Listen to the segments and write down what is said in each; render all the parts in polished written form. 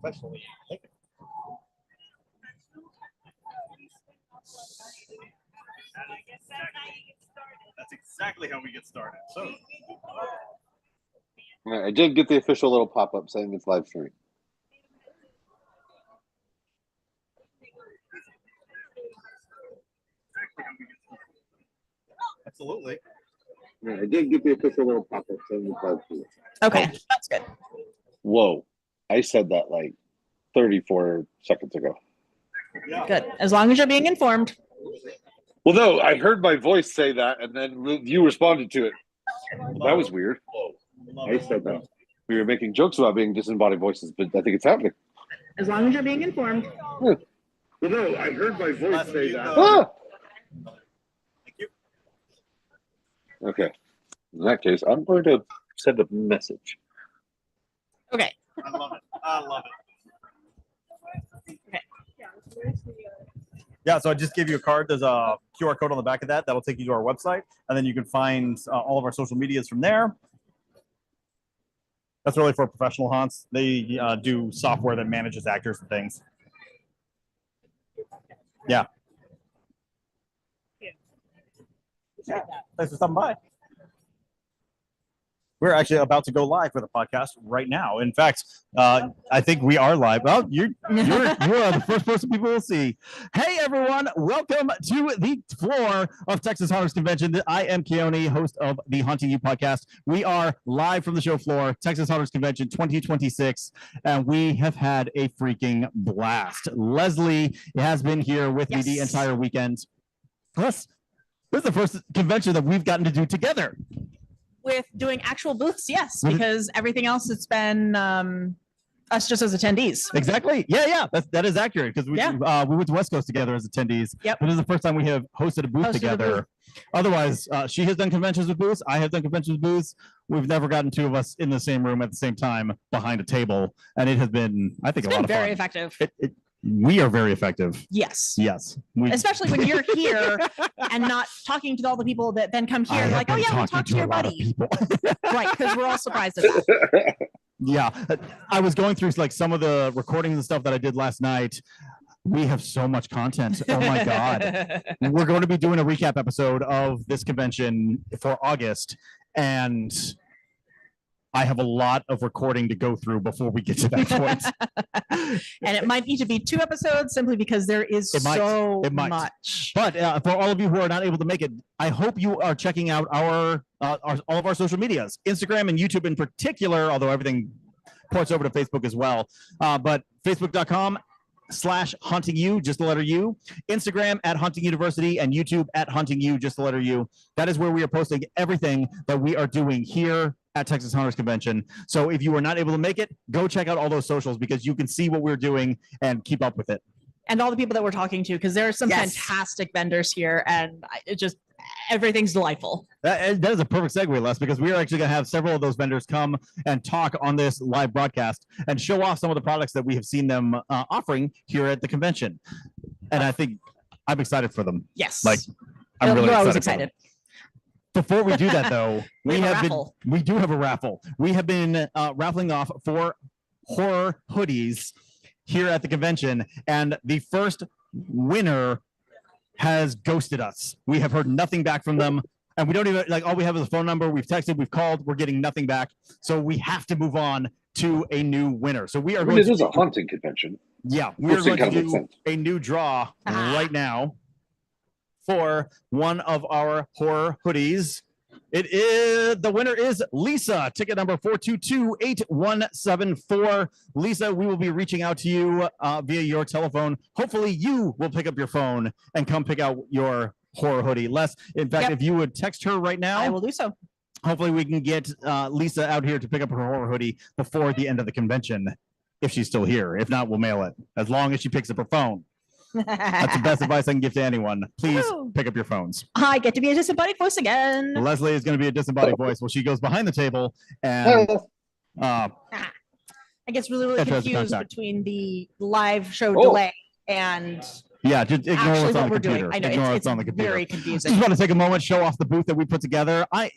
professionally. That's exactly how we get started. So, I did get the official little pop-up saying it's live stream. absolutely. Yeah, I did get the official little pop-up saying it's live stream. Okay, that's good. Whoa. I said that like 34 seconds ago. Yeah. Good. As long as you're being informed. Well, no, I heard my voice say that, and then you responded to it. That was weird. I said that. We were making jokes about being disembodied voices, but I think it's happening. As long as you're being informed. Well, no, I heard my voice say that. Thank you. Okay. In that case, I'm going to send a message. Okay. I love it. I love it. Okay. Yeah, so I just gave you a card. There's a QR code on the back of that. That'll take you to our website, and then you can find all of our social medias from there. That's really for professional haunts. They do software that manages actors and things. Yeah. Yeah. Thanks for stopping by. We're actually about to go live for the podcast right now. In fact, I think we are live. Well, you are the first person people will see. Hey, everyone. Welcome to the floor of Texas Haunters Convention. I am Keone, host of the Haunting You podcast. We are live from the show floor, Texas Haunters Convention 2026, and we have had a freaking blast. Leslie has been here with me the entire weekend. Plus, this is the first convention that we've gotten to do together. With doing actual booths, yes, because everything else it's been us just as attendees. Exactly. Yeah. That is accurate because we went to West Coast together as attendees. Yep. But this is the first time we have hosted a booth together. Otherwise, she has done conventions with booths. I have done conventions with booths. We've never gotten two of us in the same room at the same time behind a table, and it has been, I think, a lot of fun. Very effective. We are very effective. Yes. Especially when you're here and not talking to all the people that then come here. Like, oh yeah, we'll talk to your buddy. Right, because we're all surprised at that. Yeah. I was going through like some of the recordings and stuff that I did last night. We have so much content. Oh my God. We're going to be doing a recap episode of this convention for August. And I have a lot of recording to go through before we get to that point. And it might need to be 2 episodes simply because there is so much. But for all of you who are not able to make it, I hope you are checking out our all of our social medias, Instagram and YouTube in particular, although everything ports over to Facebook as well. But facebook.com/hauntingyou, just the letter U, Instagram @Haunting University, and YouTube @HauntingYou, just the letter U. That is where we are posting everything that we are doing here at Texas Haunters Convention. So if you are not able to make it, go check out all those socials because you can see what we're doing and keep up with it. And all the people that we're talking to, because there are some fantastic vendors here, and it just everything's delightful. That is a perfect segue, Les, because we are actually going to have several of those vendors come and talk on this live broadcast and show off some of the products that we have seen them offering here at the convention. And I think I'm excited for them. Yes. Like, I'm really always excited. Before we do that, though, we do have a raffle. We have been raffling off 4 horror hoodies here at the convention, and the first winner has ghosted us. We have heard nothing back from them, and we don't even all we have is a phone number. We've texted, we've called, we're getting nothing back. So we have to move on to a new winner. So we are going. This is a haunting convention. Yeah, we're going to do a new draw right now for one of our horror hoodies. The winner is Lisa, ticket number 4228174. Lisa, we will be reaching out to you via your telephone. Hopefully you will pick up your phone and come pick out your horror hoodie. Les, in fact, if you would text her right now, I will do so. Hopefully we can get Lisa out here to pick up her horror hoodie before the end of the convention, if she's still here. If not, we'll mail it, as long as she picks up her phone. That's the best advice I can give to anyone. Please pick up your phones. I get to be a disembodied voice again. Leslie is going to be a disembodied voice. Well, she goes behind the table and I get really confused between the live show delay and just ignore what's on the computer. I know it's on the computer. Very confusing. Just want to take a moment, show off the booth that we put together. I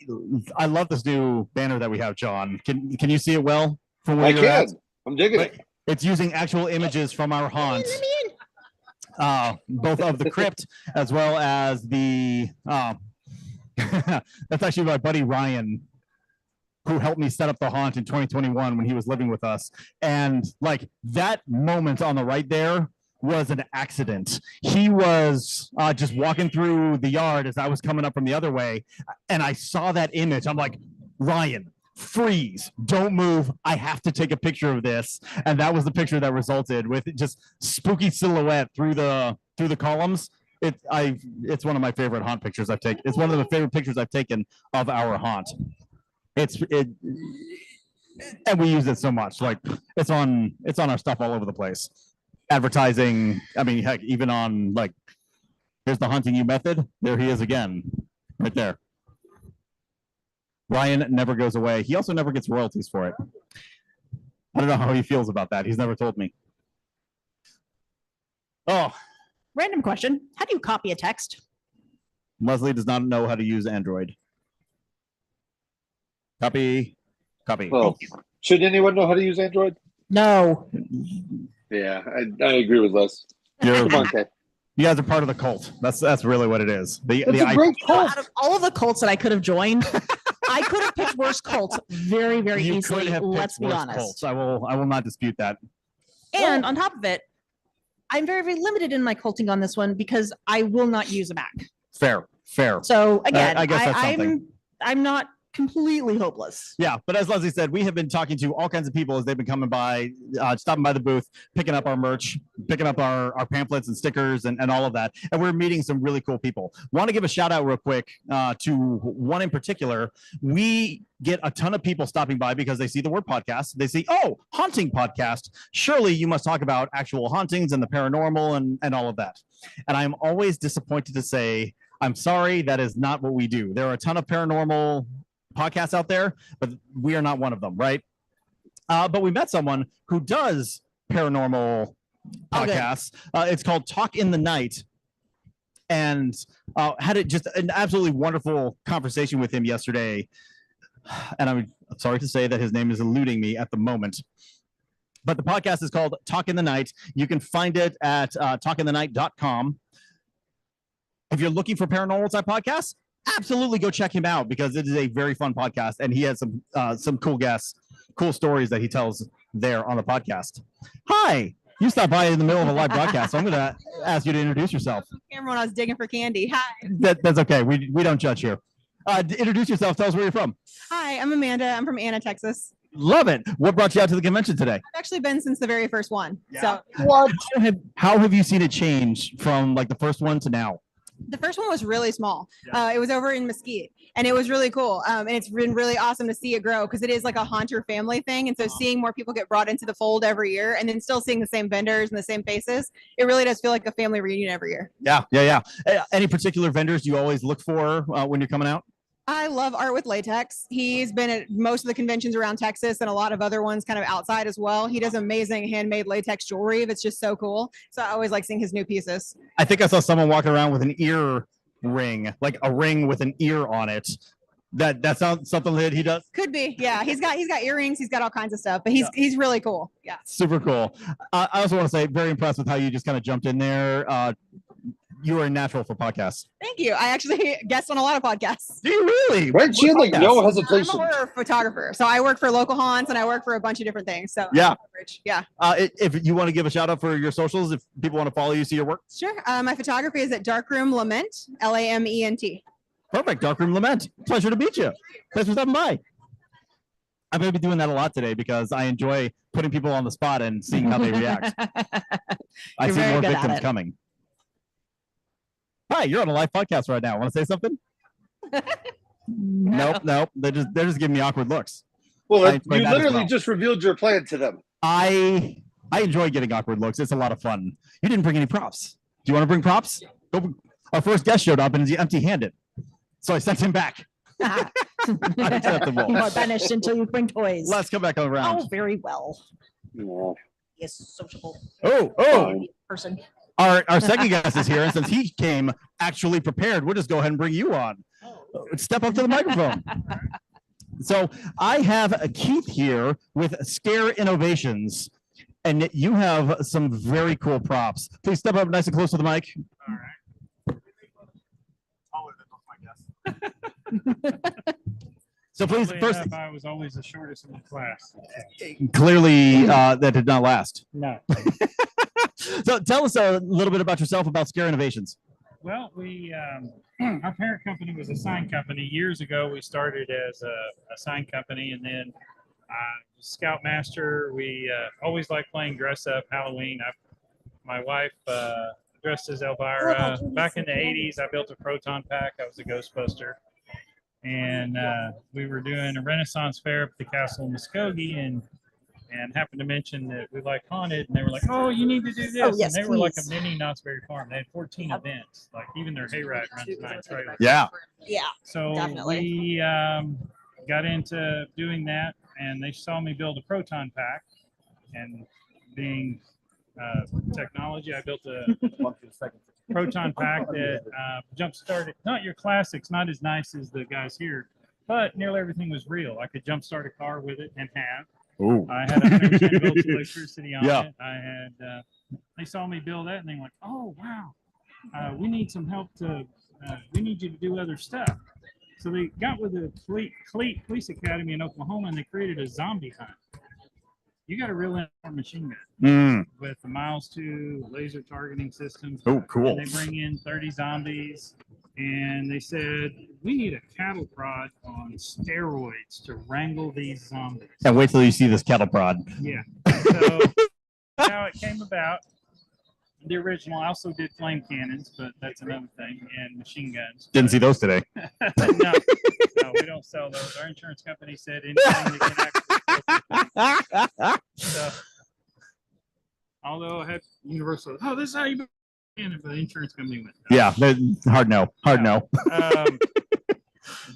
love this new banner that we have, John. Can you see it well from where you're at? I'm digging it. It's using actual images from our haunt, both of the crypt as well as the. That's actually my buddy Ryan, who helped me set up the haunt in 2021 when he was living with us. And like that moment on the right there was an accident. He was just walking through the yard as I was coming up from the other way, and I saw that image. I'm like, Ryan, freeze, don't move. I have to take a picture of this. And that was the picture that resulted with just spooky silhouette through the columns. It's one of my favorite haunt pictures I've taken. It's one of the favorite pictures I've taken of our haunt. And we use it so much. Like it's on our stuff all over the place. Advertising. I mean, heck, even on like, here's the Haunting You method. There he is again, right there. Ryan never goes away. He also never gets royalties for it. I don't know how he feels about that. He's never told me. Oh, Random question. How do you copy a text? Leslie does not know how to use Android. Copy. Well, should anyone know how to use Android? No. Yeah, I agree with Les. Come on, Kay. You guys are part of the cult. That's really what it is. It's a great cult. Out of all of the cults that I could have joined, I could have picked worse cults very, very You easily. could have Let's picked be worse honest. cults. I will not dispute that. And on top of it, I'm very, very limited in my culting on this one because I will not use a Mac. Fair. So again, I guess that's something. I'm not completely hopeless. Yeah, but as Leslie said, we have been talking to all kinds of people as they've been coming by, stopping by the booth, picking up our merch, picking up our pamphlets and stickers and all of that. And we're meeting some really cool people. Want to give a shout out real quick to one in particular. We get a ton of people stopping by because they see the word podcast. They see, oh, haunting podcast. Surely you must talk about actual hauntings and the paranormal and all of that. And I'm always disappointed to say, I'm sorry, that is not what we do. There are a ton of paranormal podcasts out there, but we are not one of them, right? But we met someone who does paranormal podcasts. It's called Talk in the Night, and had just an absolutely wonderful conversation with him yesterday. And I'm sorry to say that his name is eluding me at the moment. But the podcast is called Talk in the Night. You can find it at talkinthenight.com. If you're looking for paranormal type podcasts, absolutely go check him out because it is a very fun podcast and he has some cool guests, cool stories that he tells there on the podcast. Hi, you stopped by in the middle of a live broadcast, so I'm going to ask you to introduce yourself. Camera when I was digging for candy. Hi. That's okay. We don't judge here. Introduce yourself. Tell us where you're from. Hi, I'm Amanda. I'm from Anna, Texas. Love it. What brought you out to the convention today? I've actually been since the very first one. Yeah. So What? How have you seen it change from like the first one to now? the first one was really small. It was over in Mesquite and it was really cool. And it's been really awesome to see it grow because it is like a haunter family thing. And so seeing more people get brought into the fold every year and then still seeing the same vendors and the same faces, it really does feel like a family reunion every year. Yeah. Any particular vendors you always look for when you're coming out? I love Art with Latex. He's been at most of the conventions around Texas and a lot of other ones kind of outside as well. He does amazing handmade latex jewelry that's just so cool. So I always like seeing his new pieces. I think I saw someone walking around with an ear ring, like a ring with an ear on it. That sounds something that he does. Could be. Yeah. He's got earrings. He's got all kinds of stuff, but he's really cool. Yeah. Super cool. I also want to say very impressed with how you just kind of jumped in there. You are a natural for podcasts. Thank you. I actually guest on a lot of podcasts. Do you really? Right? She had like no hesitation. I'm a horror photographer, so I work for local haunts and I work for a bunch of different things. So yeah. Yeah. If you want to give a shout out for your socials, if people want to follow you, see your work. Sure. My photography is at Darkroom Lament, LAMENT. Perfect. Darkroom Lament. Pleasure to meet you. Thanks for stopping by. I'm going to be doing that a lot today because I enjoy putting people on the spot and seeing how they react. I see more victims coming. Hi, you're on a live podcast right now. Want to say something? Nope. They're just giving me awkward looks. Well, you literally just revealed your plan to them. I enjoy getting awkward looks. It's a lot of fun. You didn't bring any props. Do you want to bring props? Our first guest showed up and he's empty-handed, so I sent him back. Unacceptable. You are banished until you bring toys. Let's come back around. Oh, very well. Yeah. Yes, sociable person. person. Our second guest is here, and since he came actually prepared, we'll just go ahead and bring you on. Step up to the microphone. So I have Keith here with Scare Innovations, and you have some very cool props. Please step up nice and close to the mic. All right. So please, Oddly first, enough, I was always the shortest in the class. clearly that did not last. No. So tell us a little bit about yourself, about Scare Innovations. Well, we our parent company was a sign company. Years ago, we started as a sign company, and then Scoutmaster. We always liked playing dress up Halloween. My wife dressed as Elvira. Back in the 80s, I built a proton pack. I was a Ghostbuster. And we were doing a Renaissance fair up at the Castle in Muskogee, and happened to mention that we like haunted, and they were like, "Oh, you need to do this." Oh, yes, and they were like a please. mini Knott's Berry Farm. They had 14 events. Like even their hayride runs 9 trailers. Yeah. Yeah. So Definitely. we got into doing that, and they saw me build a proton pack, and being technology, I built a proton pack that jump started. Not your classics, not as nice as the guys here, but nearly everything was real. I could jump start a car with it and have. Ooh. I had 110 volts of electricity on Yeah. it. I had. They saw me build that, and they were like, "Oh wow, we need some help to. We need you to do other stuff." So they got with the Cleat Police Academy in Oklahoma, and they created a zombie hunt. You got a real machine gun with the Miles 2 laser targeting systems. Oh, cool. And they bring in 30 zombies, and they said, we need a cattle prod on steroids to wrangle these zombies. And wait till you see this cattle prod. Yeah. So how it came about, the original, I also did flame cannons, but that's another thing, and machine guns. Didn't see those today. No, we don't sell those. Our insurance company said anything that can actually so, although I had Universal, oh, this is how you buy it, but the insurance company went. No. Yeah, hard no. Hard no.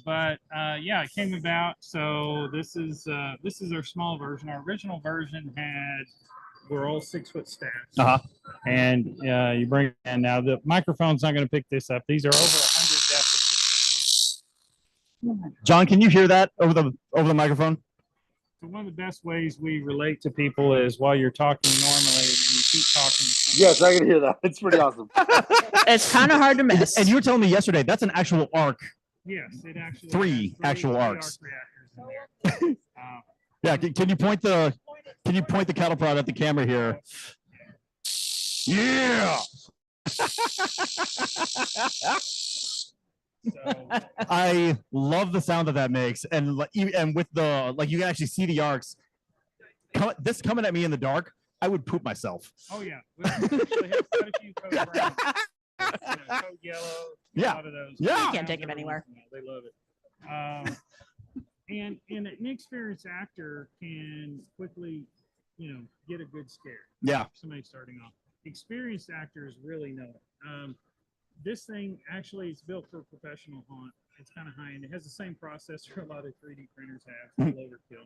But yeah, it came about. So this is our small version. Our original version we're all 6 foot staffs. And you bring, and now the microphone's not going to pick this up. These are over 100 decibels. John, can you hear that over the microphone? So one of the best ways we relate to people is while you're talking normally, and you keep talking. Yes, I can hear that. It's pretty awesome. It's kind of hard to miss. And you were telling me yesterday that's an actual arc. Yes, it actually Three has actual three arcs. arc reactors in there. Yeah, can you point the cattle prod at the camera here? Yeah. So, I love the sound that makes, and with the you can actually see the arcs. This coming at me in the dark, I would poop myself. oh yeah, we actually have quite a few code browns. Code yellow. Yeah. A lot of those. Yeah. You can't take them anywhere. They love it. And an inexperienced actor can quickly, get a good scare. Yeah. Somebody starting off. Experienced actors really know it. This thing actually is built for a professional haunt. It's kind of high end. It has the same processor a lot of 3D printers have. It's overkill.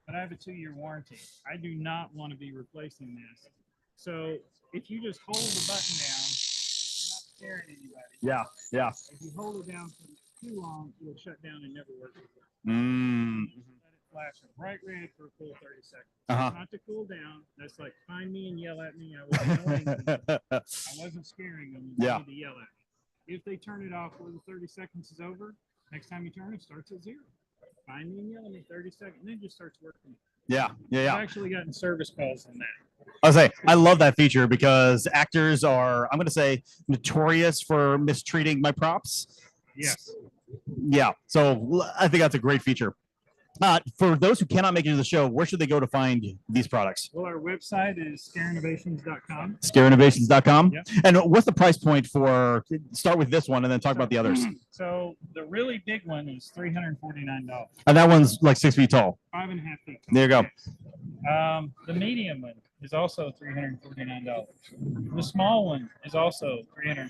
But I have a 2-year warranty. I do not want to be replacing this. So if you just hold the button down, you're not scaring anybody. Yeah. Yeah. If you hold it down for too long, it'll shut down and never work again. Let it flash bright red for a full 30 seconds. Uh-huh. Not to cool down. That's like find me and yell at me. I was annoying them. I wasn't scaring them. They need to yell at me. If they turn it off before the 30 seconds is over, next time you turn it starts at 0. Find me and yell at me 30 seconds, and then it just starts working. Yeah. I've actually gotten service calls on that. I'll say I love that feature because actors are, I'm going to say, notorious for mistreating my props. Yes. Yeah. So I think that's a great feature. For those who cannot make it to the show, where should they go to find these products? Well, our website is scareinnovations.com. Scareinnovations.com. Yep. And what's the price point for, start with this one and then talk about the others. So the really big one is $349. And that one's like 6 feet tall. 5.5 feet. There you go. The medium one is also $349. The small one is also $349.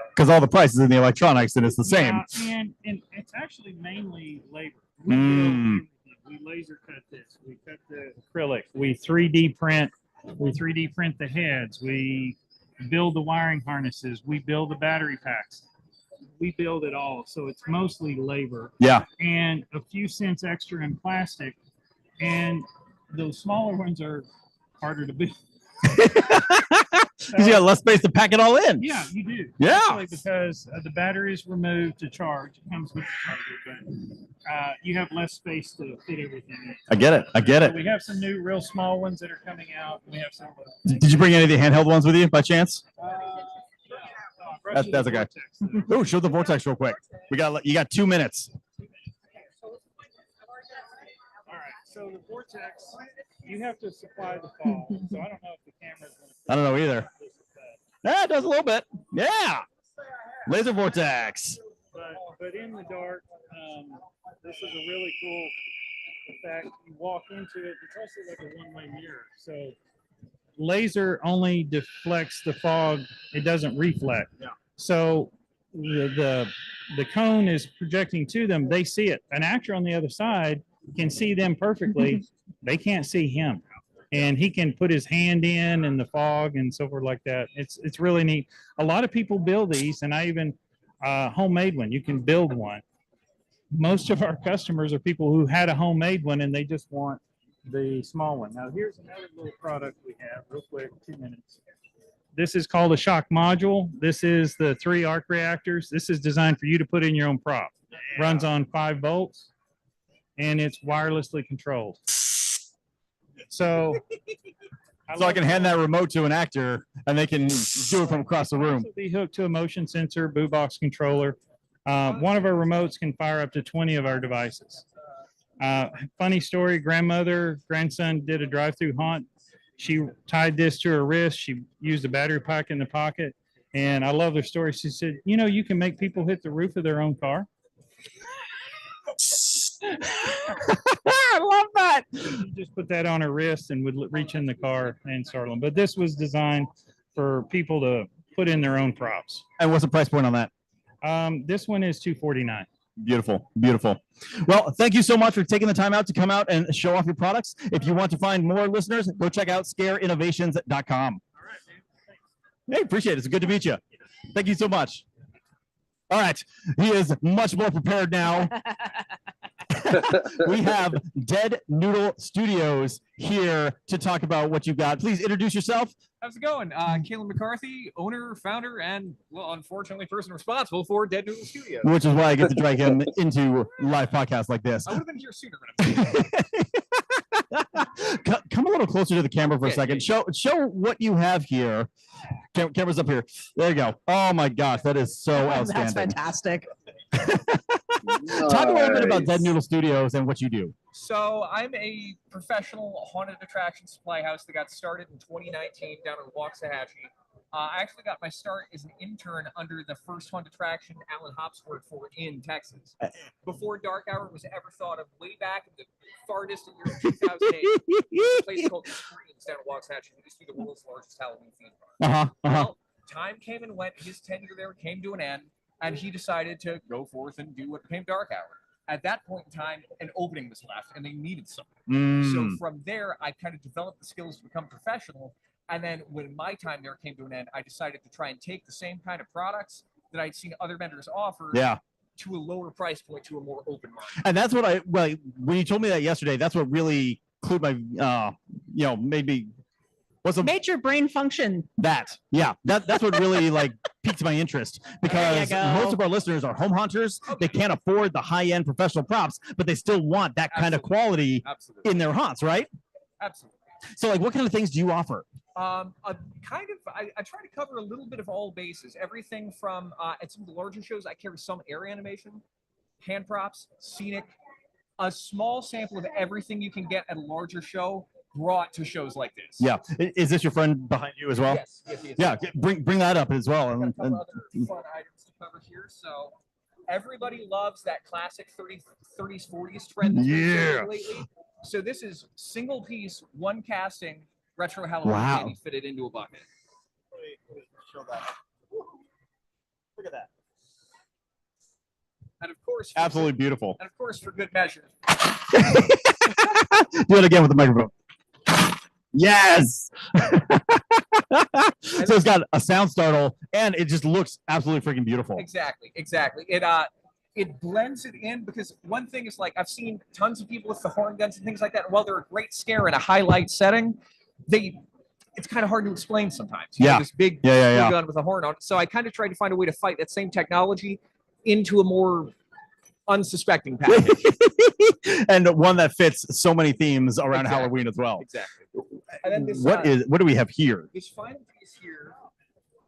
Because all the prices in the electronics and it's the same. Yeah, and it's actually mainly labor. We laser cut this. We cut the acrylic. We 3D print. We 3D print the heads. We build the wiring harnesses. We build the battery packs. We build it all. So it's mostly labor. Yeah. And a few cents extra in plastic. And those smaller ones are harder to build. Because you got less space to pack it all in. Yeah, you do. Yeah. Actually, because the battery is removed to charge. It comes with the charger, but you have less space to fit everything in. I get it. I get So it. we have some new, real small ones that are coming out. We have some. Did you bring any of the handheld ones with you by chance? That's okay. Oh, show the vortex real quick. You got 2 minutes. All right. So the vortex, you have to supply the fog. So I don't know if the camera's going to. I don't know either. Yeah, it does a little bit. Yeah. Laser vortex. But in the dark, this is a really cool effect. You walk into it. It's also like a one-way mirror. So laser only deflects the fog. It doesn't reflect. Yeah. So the cone is projecting to them. They see it. An actor on the other side can see them perfectly. They can't see him. And he can put his hand in the fog and so forth like that. It's really neat. A lot of people build these, and I even homemade one. You can build one. Most of our customers are people who had a homemade one and they just want the small one. Now here's another little product we have, real quick, 2 minutes. This is called a shock module. This is the 3 arc reactors. This is designed for you to put in your own prop. Runs on 5 volts, and it's wirelessly controlled. So I can hand that remote to an actor and they can do it from across the room. Be hooked to a motion sensor, Boo Box controller. One of our remotes can fire up to 20 of our devices. Funny story, grandson did a drive-through haunt. She tied this to her wrist. She used a battery pack in the pocket. And I love their story. She said, you can make people hit the roof of their own car. I love that. You just put that on her wrist and would reach in the car and start them. But this was designed for people to put in their own props. And what's the price point on that? This one is $249. Beautiful, beautiful. Well, thank you so much for taking the time out to come out and show off your products. If you want to find more listeners, go check out scareinnovations.com. All right, man. Thanks. Hey, appreciate it. It's good to meet you. Thank you so much. All right, he is much more prepared now. We have Dead Noodle Studios here to talk about what you've got. Please introduce yourself. How's it going? Caleb McCarthy, owner, founder, and, well, unfortunately, person responsible for Dead Noodle Studios. Which is why I get to drag him into live podcasts like this. I would have been here sooner. Come a little closer to the camera for a second. Show what you have here. Camera's up here. There you go. Oh my gosh, that is so outstanding. That's fantastic. Talk a little bit about Dead Noodle Studios and what you do. So I'm a professional haunted attraction supply house that got started in 2019 down in Waxahachie. I actually got my start as an intern under the first haunted attraction Alan Hops worked for in Texas. Before Dark Hour was ever thought of, way back in the far distant year of 2008, a place called Screams down in Waxahachie. It used to be the world's largest Halloween theme park. Well, time came and went. His tenure there came to an end, and he decided to go forth and do what became Dark Hour. At that point in time, an opening was left, and they needed someone. So from there, I kind of developed the skills to become professional. And then when my time there came to an end, I decided to try and take the same kind of products that I'd seen other vendors offer to a lower price point, to a more open market. And that's what when you told me that yesterday, that's what really clued my, made me. Made your brain function. That's what really piqued my interest, because most of our listeners are home hunters. They can't afford the high-end professional props, but they still want that kind of quality in their haunts, right? Absolutely. So what kind of things do you offer? I try to cover a little bit of all bases. Everything from at some of the larger shows, I carry some air animation, hand props, scenic, a small sample of everything you can get at a larger show brought to shows like this. Yeah. Is this your friend behind you as well? Yes. Yeah. Bring that up as well. I've got a couple other fun items to cover here. So everybody loves that classic 30s, 40s trend that's been lately. So this is single piece, one casting, retro Halloween candy fitted into a bucket. Let me show that. Look at that. And of course, absolutely beautiful. And of course, for good measure. Do it again with the microphone. Yes. So it's got a sound startle, and it just looks absolutely freaking beautiful. Exactly. It blends it in, because one thing is, I've seen tons of people with the horn guns and things like that. And while they're a great scare in a highlight setting, it's kind of hard to explain sometimes. You know, Yeah. this big Yeah. gun with a horn on it. So I kind of tried to find a way to fight that same technology into a more unsuspecting package. And one that fits so many themes around Exactly. Halloween as well. Exactly. And then this, What do we have here? this final piece here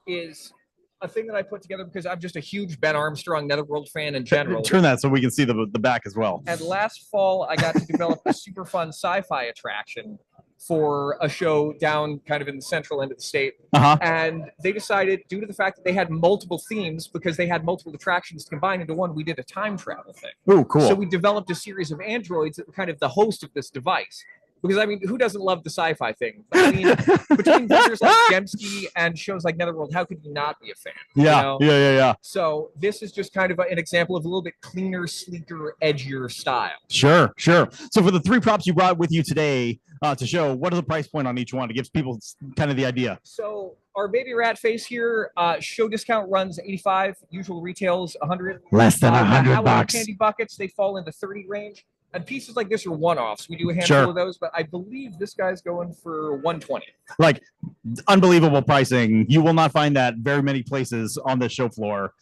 is a thing that I put together because I'm just a huge Ben Armstrong Netherworld fan in general. Turn that so we can see the back as well. And last fall, I got to develop a super fun sci-fi attraction for a show down kind of in the central end of the state. Uh-huh. And they decided, due to the fact that they had multiple themes, because they had multiple attractions combined into one, we did a time travel thing. Oh, cool. So we developed a series of androids that were kind of the host of this device. Because, I mean, who doesn't love the sci-fi thing? I mean, between vendors like Dembski and shows like Netherworld, how could you not be a fan? Yeah, You know? yeah. So this is just kind of an example of a little bit cleaner, sleeker, edgier style. Sure. So for the 3 props you brought with you today to show, what is the price point on each one? It gives people kind of the idea. So our baby rat face here, show discount runs 85, usual retails 100. Less than Halloween candy buckets, they fall in the 30 range. And pieces like this are one-offs. We do a handful of those, but I believe this guy's going for 120. Like, unbelievable pricing. You will not find that very many places on this show floor.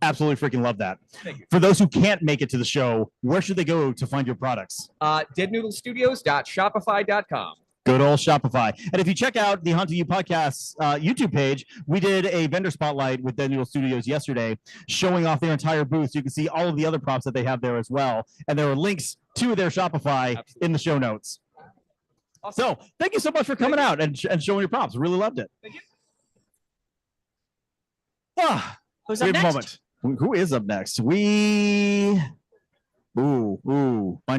Absolutely freaking love that. Thank you. For those who can't make it to the show, where should they go to find your products? Deadnoodlestudios.shopify.com. Good old Shopify. And if you check out the Hunt to You podcast YouTube page, we did a vendor spotlight with Dead Noodle Studios yesterday, showing off their entire booth. So you can see all of the other props that they have there as well. And there are links to their Shopify in the show notes. Awesome. So thank you so much for coming out and showing your props. Really loved it. Thank you. Who's We up have a next? moment. Who is up next? Mind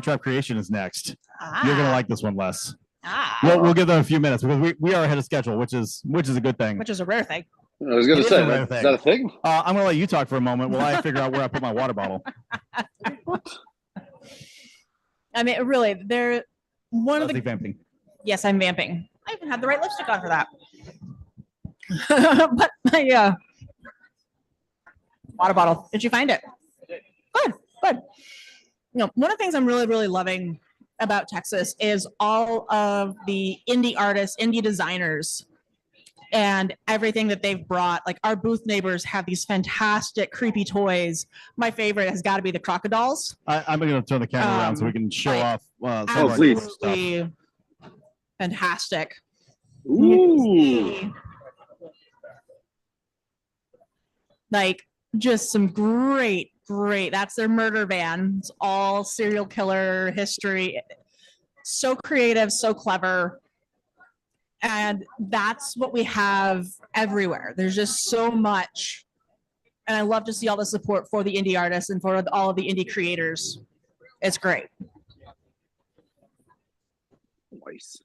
Trap Creation is next. You're gonna like this one, Les. We'll give them a few minutes because we are ahead of schedule, which is a good thing. Which is a rare thing. I was going It to is a say, rare is thing. that a thing? I'm gonna let you talk for a moment while I figure out where I put my water bottle. I mean, really, they're one of Leslie the. vamping. Yes, I'm vamping. I even had the right lipstick on for that. But my water bottle. Did you find it? Good. You know, one of the things I'm really loving about Texas is all of the indie artists, indie designers, and everything that they've brought. Like our booth neighbors have these fantastic creepy toys. My favorite has got to be the crocodiles. I'm gonna turn the camera around so we can show like, off some of our please. stuff. Absolutely fantastic. Ooh. Like just some great. That's their murder van. It's all serial killer history. So creative, so clever. And that's what we have everywhere. There's just so much. And I love to see all the support for the indie artists and for all of the indie creators. It's great. Nice.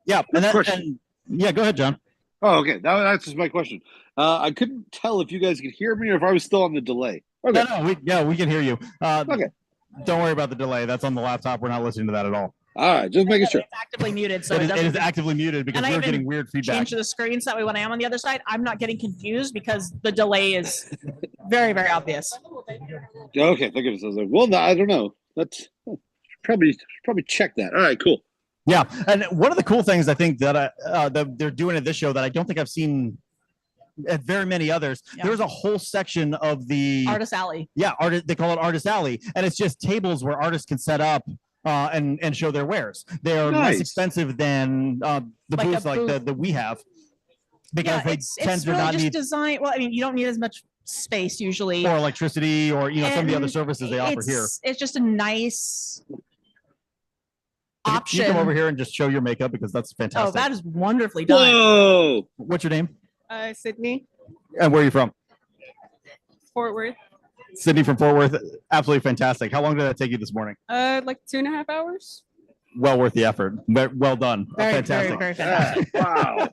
Yeah, and Question. yeah, go ahead, John. Oh, okay. That answers my question. I couldn't tell if you guys could hear me or if I was still on the delay. Okay. No, we can hear you. Okay. Don't worry about the delay. That's on the laptop. We're not listening to that at all. All right. Just making sure. It's actively muted, so It it is doesn't actively muted because And I we're even getting weird feedback. change the screen so that way when I am on the other side, I'm not getting confused because the delay is very obvious. Okay. Thank goodness. I was like, well, I don't know. Let's probably check that. All right. Cool. Yeah, and one of the cool things I think that that they're doing at this show that I don't think I've seen at very many others. Yeah. There's a whole section of the Artist Alley. Yeah, they call it Artist Alley, and it's just tables where artists can set up and show their wares. They are less Nice. expensive than the Like a booths like booth. that we have because Yeah, they it's tend to really not just need design. Well, I mean, you don't need as much space usually. or electricity or some of the other And services they offer here. It's just a nice Can option. you come over here and just show your makeup because that's fantastic. Oh, that is wonderfully done. Whoa. What's your name Sydney, and where are you from? Fort Worth. Sydney from Fort Worth. Absolutely fantastic. How long did that take you this morning? Like 2.5 hours. Well worth the effort. Well done. Very, Fantastic. very fantastic. Wow.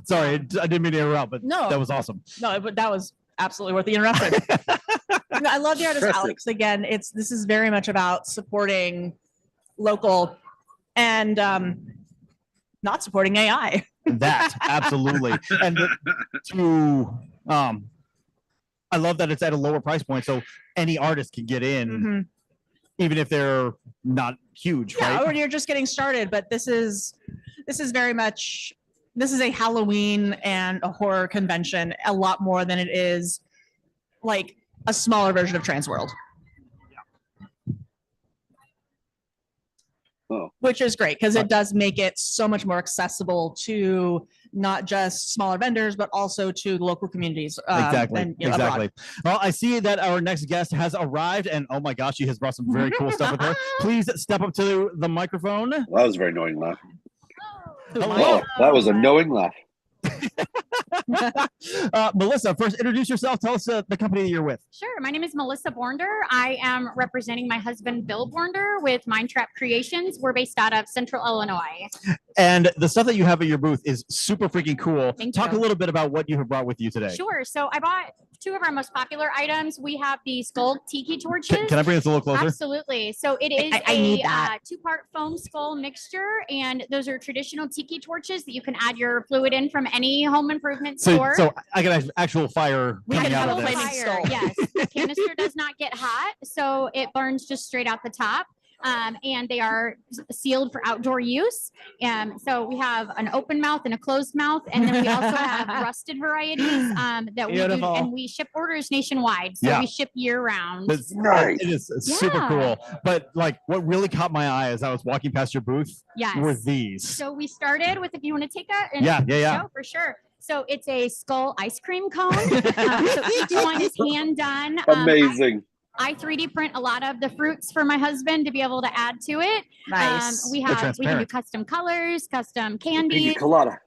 Sorry, I didn't mean to interrupt, but No. that was awesome. No, but that was absolutely worth the interruption. No, I love the Artist Impressive. Alex. Again, this is very much about supporting local and not supporting AI. That absolutely. And I love that it's at a lower price point, so any artist can get in Mhm. even if they're not huge, Yeah, right? or you're just getting started, but this is very much, this is a Halloween and a horror convention a lot more than it is like a smaller version of Transworld. Oh. Which is great because it does make it so much more accessible to not just smaller vendors, but also to local communities. Exactly. And, you know, Exactly. abroad. Well, I see that our next guest has arrived, and oh my gosh, she has brought some very cool stuff with her. Please step up to the microphone. That was a very annoying laugh. Hello. Oh, that was a knowing laugh. Melissa, first introduce yourself. Tell us the company that you're with. Sure. My name is Melissa Bornder. I am representing my husband, Bill Bornder, with Mindtrap Creations. We're based out of Central Illinois. And the stuff that you have at your booth is super freaking cool. Thank Talk you. a little bit about what you have brought with you today. Sure. So I bought two of our most popular items. We have the skull tiki torches. Can I bring this a little closer? Absolutely. So it is I need that. two-part foam skull mixture, and those are traditional tiki torches that you can add your fluid in from any home improvement store. So I can have actual fire We coming can out have of a this. flaming skull. Yes. The canister does not get hot, so it burns just straight out the top. And they are sealed for outdoor use. So we have an open mouth and a closed mouth, and then we also have rusted varieties that we do, Beautiful. and we ship orders nationwide. So Yeah. we ship year round. It's, Nice. It is super Yeah. cool. But like what really caught my eye as I was walking past your booth Yes. were these. So we started with, if you want to take a Yeah. show for sure. So it's a skull ice cream cone. So each one is hand done. Amazing. I 3D print a lot of the fruits for my husband to be able to add to it. Nice. We They're can do transparent. custom colors, custom Pina candies. colada.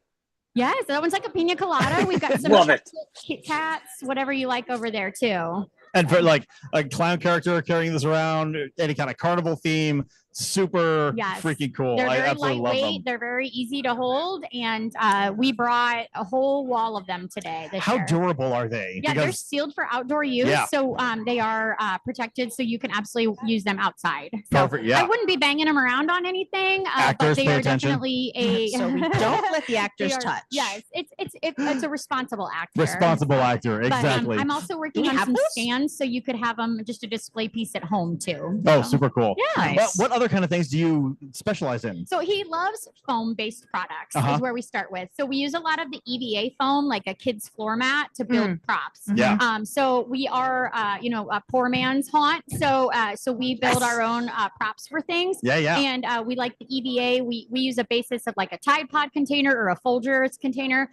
Yes, that one's like a pina colada. We've got some Love it. Kit Kats, whatever you like over there too. And for like a clown character carrying this around, any kind of carnival theme, super Yes. freaking cool. They're I very absolutely love them. lightweight. They're very easy to hold, and we brought a whole wall of them today. This How year. durable are they? Yeah, they're Because sealed for outdoor use, Yeah. so they are protected, so you can absolutely use them outside. So perfect. Yeah. I wouldn't be banging them around on anything, Actors, but they pay are attention. definitely a. So we don't let the actors They are- touch. Yes, it's a responsible actor. Responsible actor. But, Exactly. I'm also working we on have some those? stands, so you could have them just a display piece at home too. Oh, So- super cool. Yeah. Nice. What other kind of things do you specialize in? So he loves foam-based products Uh-huh. is where we start with. So we use a lot of the EVA foam, like a kid's floor mat, to build props. Yeah. So we are, a poor man's haunt. So we build our own props for things. Yeah. Yeah. And we like the EVA. We use a basis of like a Tide Pod container or a Folgers container.